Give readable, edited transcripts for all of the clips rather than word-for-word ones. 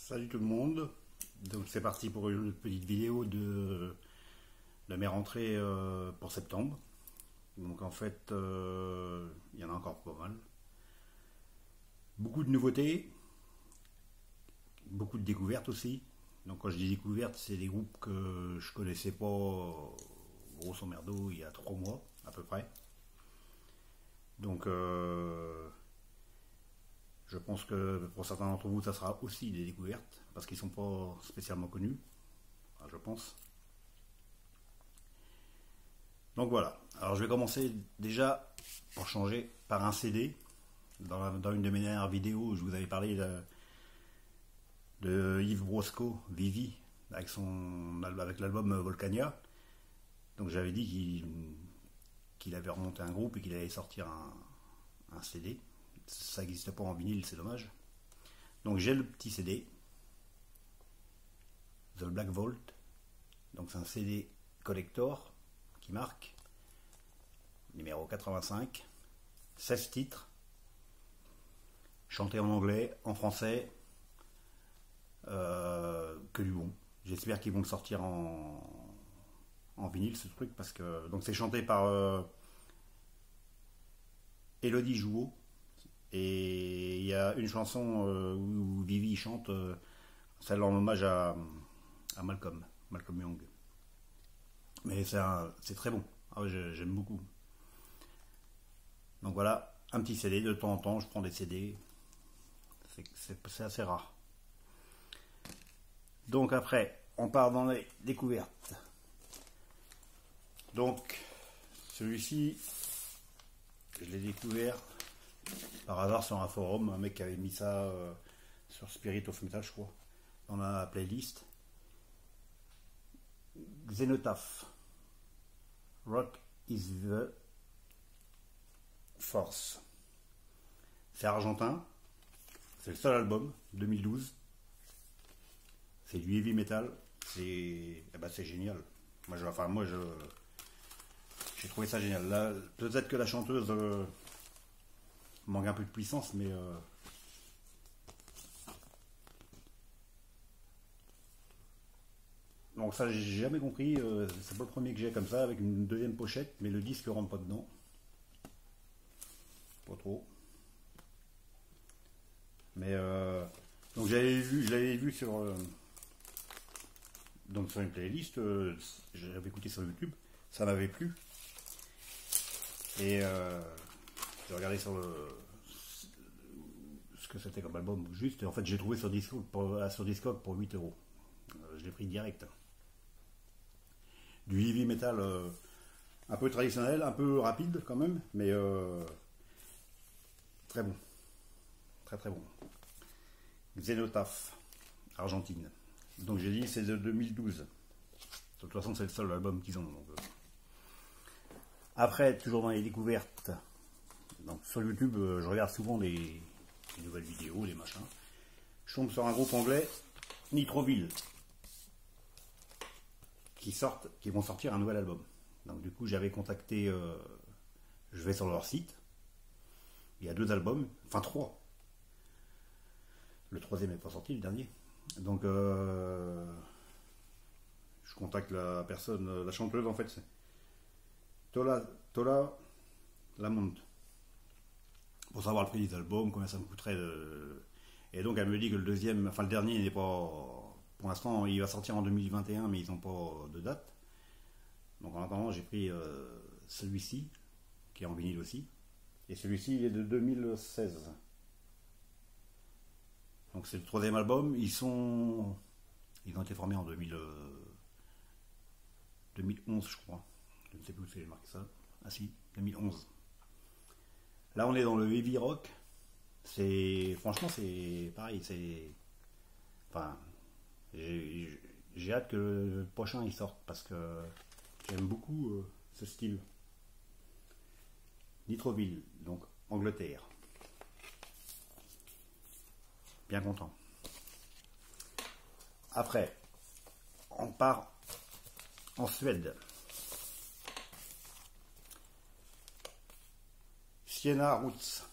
Salut tout le monde, donc c'est parti pour une petite vidéo de mes rentrées pour septembre. Donc en fait, il y en a encore pas mal. Beaucoup de nouveautés, beaucoup de découvertes aussi. Donc quand je dis découvertes, c'est des groupes que je connaissais pas, grosso merdo, il y a 3 mois à peu près. Donc je pense que pour certains d'entre vous, ça sera aussi des découvertes, parce qu'ils sont pas spécialement connus, je pense. Donc voilà, alors je vais commencer déjà, pour changer, par un CD. Dans une de mes dernières vidéos, je vous avais parlé de Yves Brosco, Vivi, avec l'album Volcania. Donc j'avais dit qu'il avait remonté un groupe et qu'il allait sortir un CD. Ça n'existe pas en vinyle, c'est dommage. Donc j'ai le petit CD, The Black Vault. Donc c'est un CD collector qui marque, numéro 85, 16 titres, chantés en anglais, en français, que du bon. J'espère qu'ils vont le sortir en vinyle, ce truc, parce que donc c'est chanté par Elodie Jouot. Et il y a une chanson où Vivi chante, celle en hommage à Malcolm Young. Mais c'est très bon. Ah ouais, j'aime beaucoup. Donc voilà, un petit CD. De temps en temps, je prends des CD. C'est assez rare. Donc après, on part dans les découvertes. Donc, celui-ci, je l'ai découvert par hasard sur un forum, un mec qui avait mis ça sur Spirit of Metal, je crois, dans la playlist. Xenotaph, Rock is the Force. C'est argentin, c'est le seul album, 2012. C'est du heavy metal, c'est génial. Moi, j'ai trouvé ça génial. Là, peut-être que la chanteuse manque un peu de puissance, mais donc ça j'ai jamais compris. C'est pas le premier que j'ai comme ça, avec une deuxième pochette, mais le disque rentre pas dedans, pas trop. Mais donc je l'avais vu donc sur une playlist, j'avais écouté sur YouTube, ça m'avait plu, et j'ai regardé sur ce que c'était comme album juste, et en fait j'ai trouvé sur Discord pour 8 euros. Je l'ai pris direct. Du heavy metal un peu traditionnel, un peu rapide quand même, mais très bon. Très très bon. Xenotaph, Argentine. Donc j'ai dit c'est de 2012. De toute façon c'est le seul album qu'ils ont. Donc, Après, toujours dans les découvertes, donc sur YouTube, je regarde souvent les nouvelles vidéos, les machins. Je tombe sur un groupe anglais, Nitroville, qui vont sortir un nouvel album. Donc du coup, j'avais contacté, je vais sur leur site. Il y a 2 albums, enfin 3. Le 3e n'est pas sorti, le dernier. Donc je contacte la personne, la chanteuse en fait, c'est Tola Lamont, pour savoir le prix des albums, combien ça me coûterait Et donc elle me dit que le dernier n'est pas, pour l'instant il va sortir en 2021, mais ils n'ont pas de date. Donc en attendant j'ai pris celui-ci, qui est en vinyle aussi, et celui-ci il est de 2016. Donc c'est le 3e album. Ils ont été formés en 2011 je crois. Je ne sais plus où c'est marqué ça. Ah si, 2011. Là on est dans le heavy rock. Franchement c'est pareil, j'ai hâte que le prochain il sorte, parce que j'aime beaucoup ce style. Nitroville, donc Angleterre. Bien content. Après, on part en Suède. Siena Roots.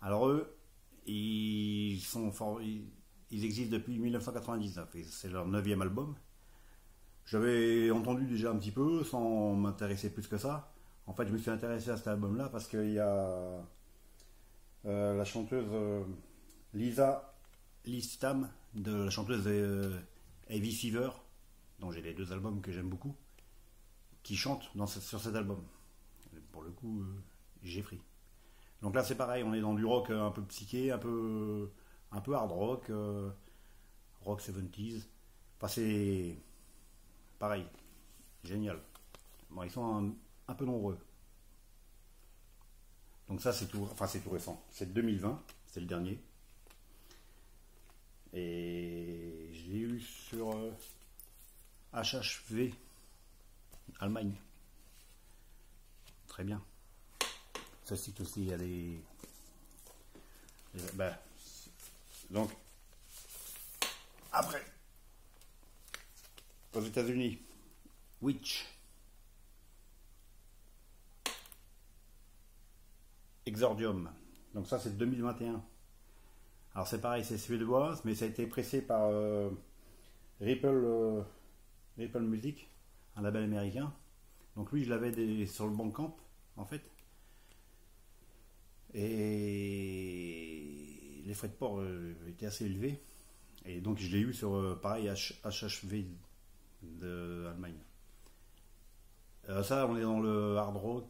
Alors eux, ils sont ils existent depuis 1999 et c'est leur 9e album. J'avais entendu déjà un petit peu sans m'intéresser plus que ça. En fait, je me suis intéressé à cet album-là parce qu'il y a la chanteuse Lisa Listam, de la chanteuse Heavy Fever, dont j'ai les 2 albums que j'aime beaucoup, qui chante sur cet album. Pour le coup, j'ai pris. Donc là, c'est pareil, on est dans du rock un peu psyché, un peu hard rock, rock 70s. Enfin, c'est pareil, génial. Bon, ils sont un peu nombreux. Donc ça, c'est tout, enfin, c'est tout récent. C'est 2020, c'est le dernier. Et j'ai eu sur HHV, Allemagne. Très bien. Ça cite aussi, il y a ben, donc, après, aux États-Unis, Witch, Exordium. Donc ça, c'est 2021. Alors c'est pareil, c'est suédois, mais ça a été pressé par Ripple Music, un label américain. Donc lui, je l'avais sur le Bandcamp, en fait. Et les frais de port étaient assez élevés. Et donc je l'ai eu sur, pareil, HHV d'Allemagne. Ça, on est dans le hard rock,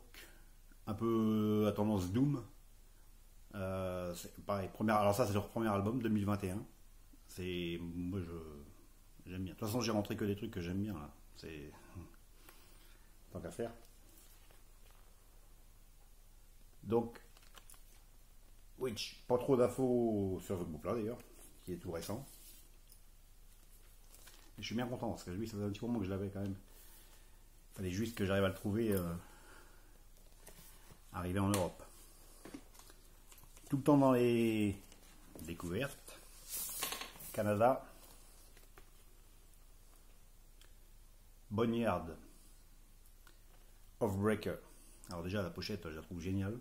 un peu à tendance doom. C'est pareil, alors ça c'est leur premier album 2021. Moi j'aime bien. De toute façon j'ai rentré que des trucs que j'aime bien là. C'est tant qu'à faire. Donc Witch, pas trop d'infos sur ce groupe là d'ailleurs, qui est tout récent. Et je suis bien content parce que lui ça faisait un petit moment que je l'avais quand même. Il fallait juste que j'arrive à le trouver arrivé en Europe. Tout le temps dans les découvertes. Canada. Boneyard. Offbreaker. Alors déjà la pochette je la trouve géniale.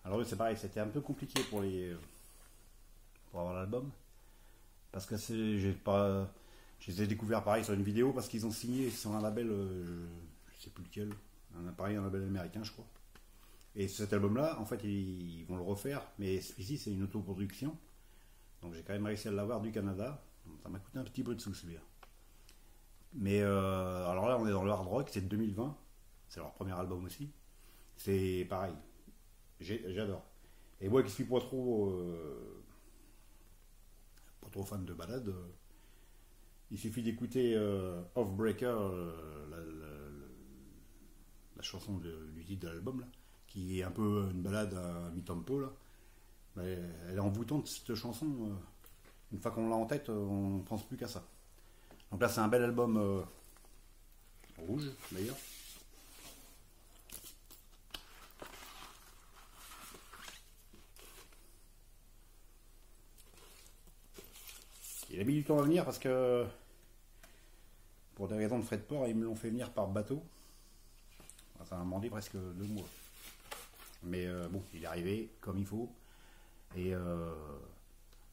Alors c'est pareil, c'était un peu compliqué pour avoir l'album. Parce que je les ai découverts pareil sur une vidéo parce qu'ils ont signé sur un label, je sais plus lequel, un label américain je crois. Et cet album-là, en fait, ils vont le refaire, mais celui-ci, c'est une autoproduction. Donc j'ai quand même réussi à l'avoir du Canada. Ça m'a coûté un petit peu de sous, celui-là. Mais alors là, on est dans le hard rock, c'est de 2020. C'est leur premier album aussi. C'est pareil. J'adore. Et moi qui suis pas trop fan de balade, il suffit d'écouter Offbreaker, la chanson du titre de l'album, là, qui est un peu une balade à mi-tempo là. Elle est envoûtante cette chanson. Une fois qu'on l'a en tête, on ne pense plus qu'à ça. Donc là c'est un bel album rouge d'ailleurs. Il a mis du temps à venir parce que pour des raisons de frais de port, ils me l'ont fait venir par bateau. Ça m'a demandé presque 2 mois. Mais bon, il est arrivé comme il faut. Et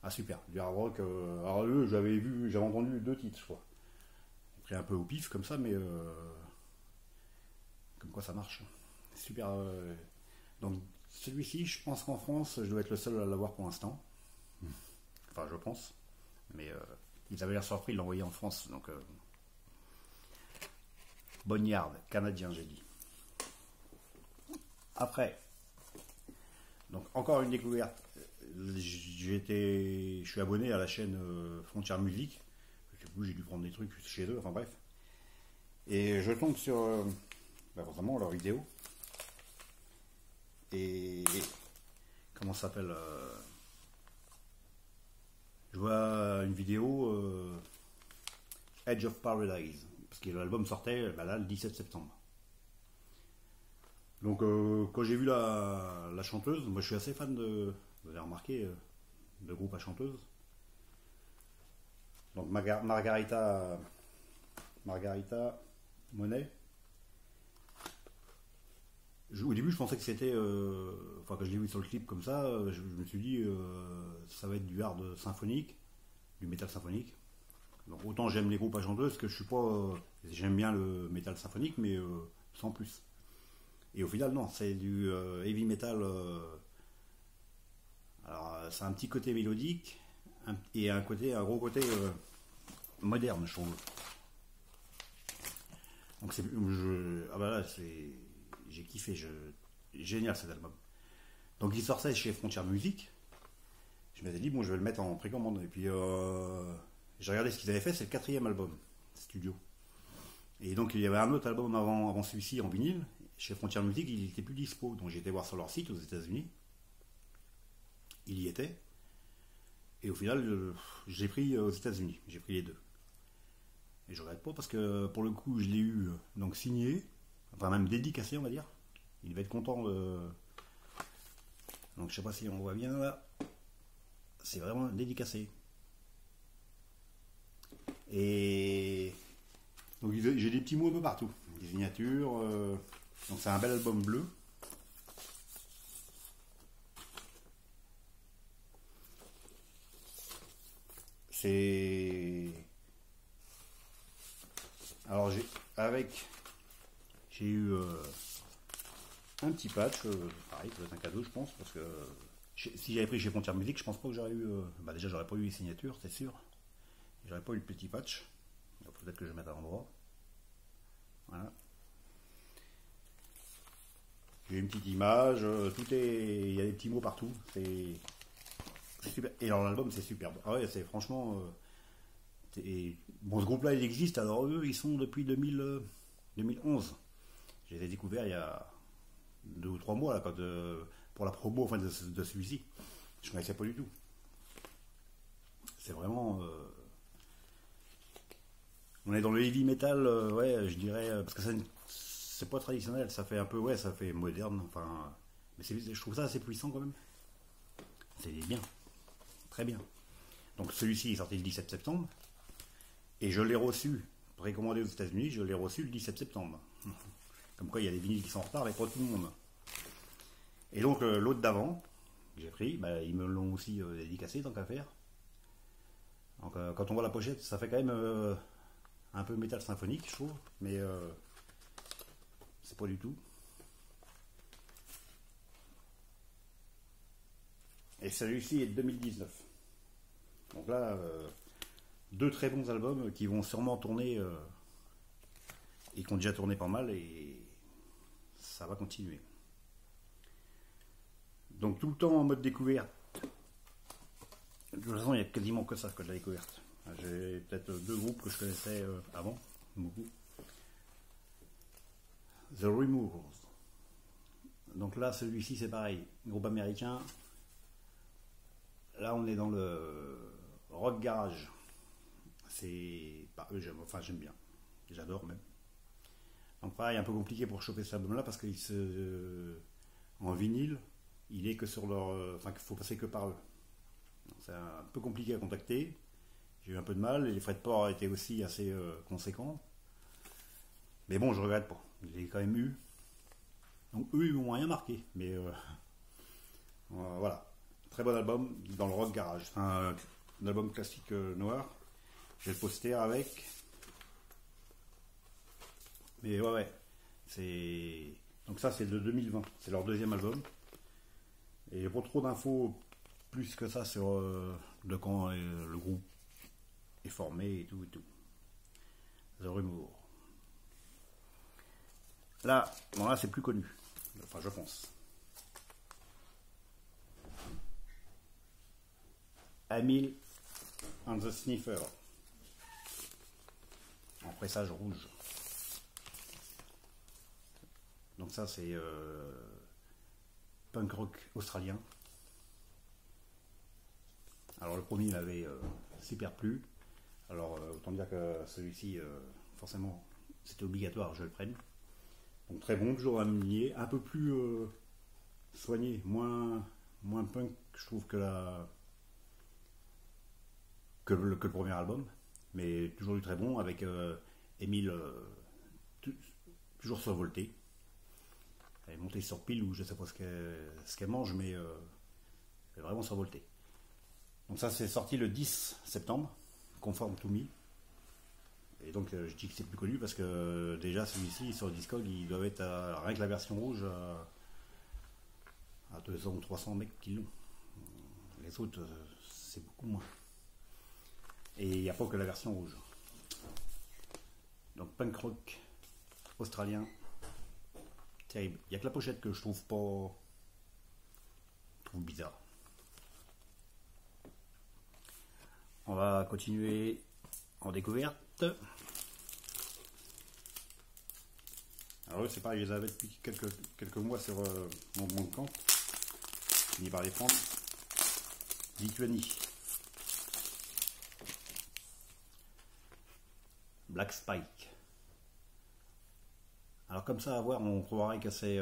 super, du hard rock. Alors eux, j'avais entendu 2 titres, je crois. Pris un peu au pif comme ça, mais comme quoi ça marche. Super. Donc celui-ci, je pense qu'en France, je dois être le seul à l'avoir pour l'instant. Enfin, je pense. Mais ils avaient l'air surpris de l'envoyer en France. Donc Boneyard, canadien, j'ai dit. Après, donc encore une découverte. Je suis abonné à la chaîne Frontière Musique. Du coup, j'ai dû prendre des trucs chez eux. Enfin bref. Et je tombe sur vraiment leurs vidéos. Et comment ça s'appelle je vois une vidéo Edge of Paradise. Parce que l'album sortait là, le 17 septembre. Donc quand j'ai vu la chanteuse, moi je suis assez fan vous avez remarqué, de groupe à chanteuse. Donc Margarita Monet. Au début je pensais que c'était, enfin quand je l'ai vu sur le clip comme ça, je me suis dit ça va être du hard symphonique, du métal symphonique. Donc autant j'aime les groupes à chanteuses que je suis pas. J'aime bien le métal symphonique, mais sans plus. Et au final, non, c'est du heavy metal. Alors, c'est un petit côté mélodique et un gros côté moderne, je trouve. Donc ah bah là, j'ai kiffé, génial cet album. Donc il sortait chez Frontier Music. Je m'étais dit bon, je vais le mettre en précommande. Et puis j'ai regardé ce qu'ils avaient fait, c'est le quatrième album studio. Et donc il y avait un autre album avant celui-ci en vinyle. Chez Frontier Music, il n'était plus dispo. Donc j'ai été voir sur leur site aux États-Unis. Il y était. Et au final, j'ai pris aux États-Unis. J'ai pris les deux. Et je regrette pas parce que pour le coup, je l'ai eu donc signé, enfin même dédicacé, on va dire. Il va être content de. Donc je sais pas si on voit bien là. C'est vraiment dédicacé. Et donc j'ai des petits mots un peu partout. Des signatures. Donc c'est un bel album bleu. C'est. Alors j'ai eu un petit patch, pareil, ça va être un cadeau je pense, parce que si j'avais pris chez Frontier Music, je pense pas que j'aurais eu. Bah déjà j'aurais pas eu les signatures, c'est sûr. J'aurais pas eu le petit patch. Peut-être que je vais mettre à l'endroit. Voilà. J'ai une petite image, il y a des petits mots partout. C'est super. Et alors l'album c'est superbe. Ah ouais, c'est franchement. Bon, ce groupe-là il existe. Alors eux, ils sont depuis 2011. Je les ai découverts il y a 2 ou 3 mois là, pour la promo enfin, de celui-ci. Je ne connaissais pas du tout. C'est vraiment. On est dans le heavy metal, ouais, je dirais, parce que c'est pas traditionnel, ça fait un peu, ouais, ça fait moderne, enfin. Mais je trouve ça assez puissant quand même. C'est bien, très bien. Donc celui-ci est sorti le 17 septembre, et je l'ai reçu, précommandé aux États-Unis, je l'ai reçu le 17 septembre. Comme quoi il y a des vinyles qui sont en retard, mais pas tout le monde. Et donc l'autre d'avant, que j'ai pris, bah, ils me l'ont aussi dédicacé, tant qu'à faire. Donc quand on voit la pochette, ça fait quand même un peu métal symphonique, je trouve, mais c'est pas du tout. Et celui-ci est de 2019. Donc là, 2 très bons albums qui vont sûrement tourner et qui ont déjà tourné pas mal et ça va continuer. Donc tout le temps en mode découverte. De toute façon, il n'y a quasiment que ça, que de la découverte. J'ai peut-être 2 groupes que je connaissais avant, beaucoup. The Removers. Donc là, celui-ci, c'est pareil. Groupe américain. Là, on est dans le rock garage. C'est pas eux, j'aime bien. J'adore même. Donc pareil, un peu compliqué pour choper cet album-là parce qu'il en vinyle, il est que sur leur. Enfin, qu'il faut passer que par eux. Donc, c'est un peu compliqué à contacter. J'ai eu un peu de mal. Et les frais de port étaient aussi assez conséquents. Mais bon, je regrette pas. Je l'ai quand même eu. Donc eux, ils m'ont rien marqué. Mais voilà. Très bon album dans le rock garage. C'est un album classique noir. J'ai le poster avec. Mais ouais. Donc ça, c'est de 2020. C'est leur deuxième album. Et j'ai pas trop d'infos plus que ça sur de quand le groupe est formé et tout et tout. The Remover. Là, bon là c'est plus connu. Enfin, je pense. Emil and the Sniffer. En pressage rouge. Donc ça c'est punk rock australien. Alors le premier m'avait super plu. Alors autant dire que celui-ci, forcément, c'était obligatoire, je le prenne. Donc très bon, toujours aligné, un peu plus soigné, moins punk, je trouve que le premier album, mais toujours du très bon avec Emile toujours survolté. Elle est montée sur pile ou je sais pas ce qu'elle mange, mais elle est vraiment survoltée. Donc ça c'est sorti le 10 septembre, Conform to Me. Et donc je dis que c'est plus connu parce que déjà celui-ci sur Discog il doit être rien que la version rouge à 200 ou 300 mecs qui l'ont. Les autres c'est beaucoup moins. Et il n'y a pas que la version rouge. Donc punk rock australien, terrible. Il n'y a que la pochette que je trouve pas, bizarre. On va continuer en découverte. Alors eux c'est pareil, je les avais depuis quelques mois sur mon Bandcamp. Fini par les prendre. Lituanie. Black Spike. Alors comme ça à voir on croirait que c'est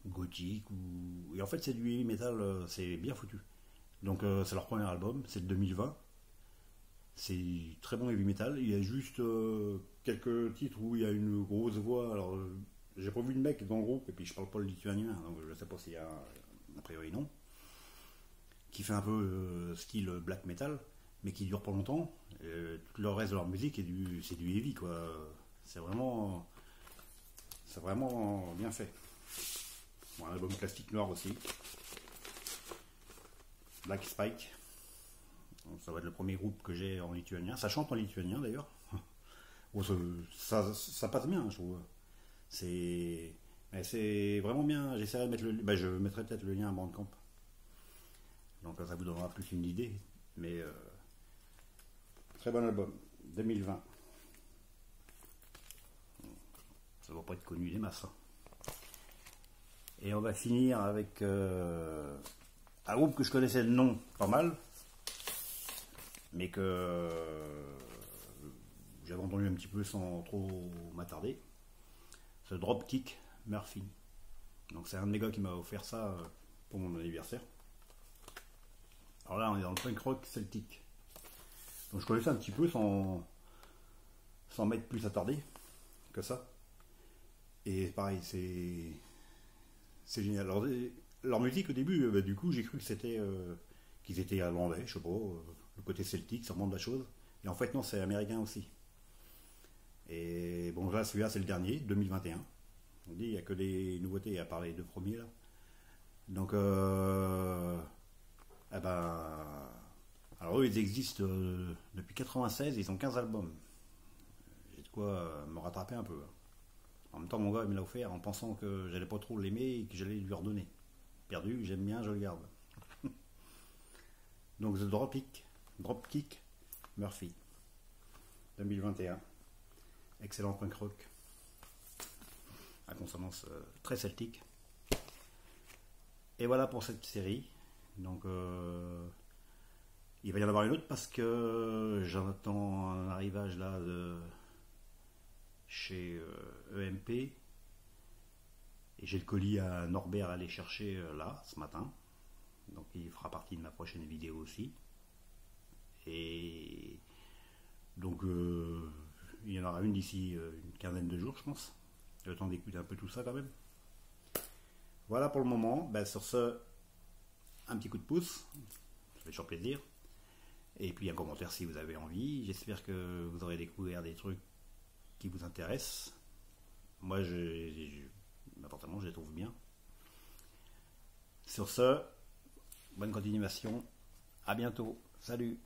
gothique ou... Et en fait c'est du heavy metal, c'est bien foutu. Donc c'est leur premier album, c'est de 2020. C'est très bon heavy metal. Il y a juste quelques titres où il y a une grosse voix. Alors j'ai pas vu de mec dans le groupe et puis je parle pas le lituanien, donc je sais pas s'il y a a priori non. Qui fait un peu style black metal, mais qui dure pas longtemps. Tout le reste de leur musique c'est du heavy quoi. C'est vraiment bien fait. Bon, un album classique noir aussi. Black Spike. Ça va être le premier groupe que j'ai en lituanien. Ça chante en lituanien d'ailleurs. Bon, ça passe bien, je trouve. C'est vraiment bien. J'essaierai de mettre je mettrai peut-être le lien à Bandcamp. Donc ça vous donnera plus une idée. Mais très bon album. 2020. Ça va pas être connu des masses. Hein. Et on va finir avec un groupe que je connaissais de nom pas mal, mais que j'avais entendu un petit peu sans trop m'attarder. C'est Dropkick Murphy. Donc c'est un de mes gars qui m'a offert ça pour mon anniversaire. Alors là on est dans le punk rock celtique. Donc je connaissais un petit peu sans m'être plus attardé que ça. Et pareil, c'est génial. Alors, leur musique au début, du coup, j'ai cru que c'était qu'ils étaient irlandais, je sais pas, le côté celtique, ça remonte la chose. Et en fait, non, c'est américain aussi. Et bon, là, celui-là, c'est le dernier, 2021. On dit, il n'y a que des nouveautés à part les deux premiers là. Donc, eh ben, alors eux, ils existent depuis 96, ils ont 15 albums. J'ai de quoi me rattraper un peu. En même temps, mon gars il me l'a offert en pensant que j'allais pas trop l'aimer et que j'allais lui redonner. Perdu, j'aime bien, je le garde. Donc The Dropkick Murphy 2021. Excellent punk rock. À consonance très celtique. Et voilà pour cette série. Donc il va y en avoir une autre parce que j'attends un arrivage là de chez EMP et j'ai le colis à Norbert à aller chercher là ce matin, donc il fera partie de ma prochaine vidéo aussi. Et donc il y en aura une d'ici une quinzaine de jours je pense, le temps d'écouter un peu tout ça quand même. Voilà pour le moment. Sur ce, un petit coup de pouce, ça fait toujours plaisir, et puis un commentaire si vous avez envie. J'espère que vous aurez découvert des trucs qui vous intéressent. Moi, apparemment, je les trouve bien. Sur ce, bonne continuation. À bientôt. Salut.